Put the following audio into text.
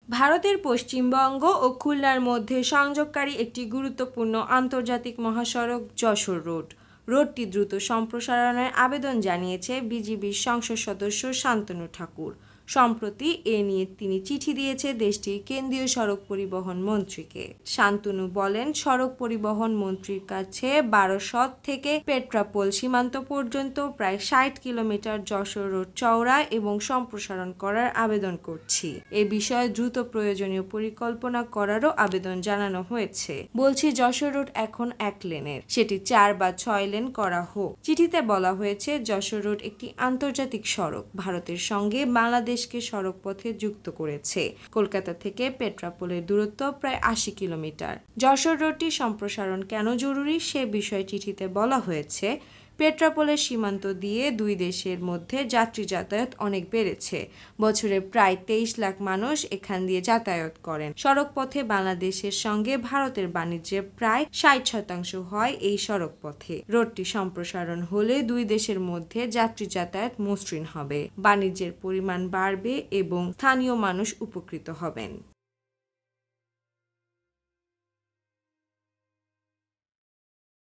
ভারতের পশ্চিমবঙ্গ ও খুলনার মধ্যে সংযোগকারী একটি গুরুত্বপূর্ণ আন্তর্জাতিক মহাসড়ক যশোর রোড। রোডটি দ্রুত সম্প্রসারণের আবেদন জানিয়েছে বিজিবির সংসদ সদস্য শান্তনু ঠাকুর। সম্প্রতি এ নিয়ে তিনি চিঠি দিয়েছে দেশটির কেন্দ্রীয় সড়ক পরিবহন মন্ত্রীকে। শান্তনু বলেন, সড়ক পরিবহন মন্ত্রীর কাছে বারাসত থেকে পেট্রাপোল সীমান্ত পর্যন্ত প্রায় ৬০ কিলোমিটার যশোর রোড চওড়া এবং সম্প্রসারণ করার আবেদন করছি। এ বিষয়ে দ্রুত প্রয়োজনীয় পরিকল্পনা করারও আবেদন জানানো হয়েছে। বলছি, যশোর রোড এখন ১ লেনের, সেটি ৪ বা ৬ লেন করা হোক। চিঠিতে বলা হয়েছে, যশোর রোড একটি আন্তর্জাতিক সড়ক, ভারতের সঙ্গে বাংলাদেশকে সড়ক পথে যুক্ত করেছে। কলকাতা থেকে পেট্রাপোলের দূরত্ব প্রায় ৮০ কিলোমিটার। যশোর রোডটি সম্প্রসারণ কেন জরুরি সে বিষয়ে চিঠিতে বলা হয়েছে, পেট্রাপোলের সীমান্ত দিয়ে দুই দেশের মধ্যে যাত্রী যাতায়াত অনেক বেড়েছে। বছরে প্রায় ২৩ লাখ মানুষ এখান দিয়ে যাতায়াত করেন। সড়ক পথে বাংলাদেশের সঙ্গে ভারতের বাণিজ্যের প্রায় ৬০% হয় এই সড়ক পথে। রোডটি সম্প্রসারণ হলে দুই দেশের মধ্যে যাত্রী যাতায়াত মসৃণ হবে, বাণিজ্যের পরিমাণ বাড়বে এবং স্থানীয় মানুষ উপকৃত হবেন।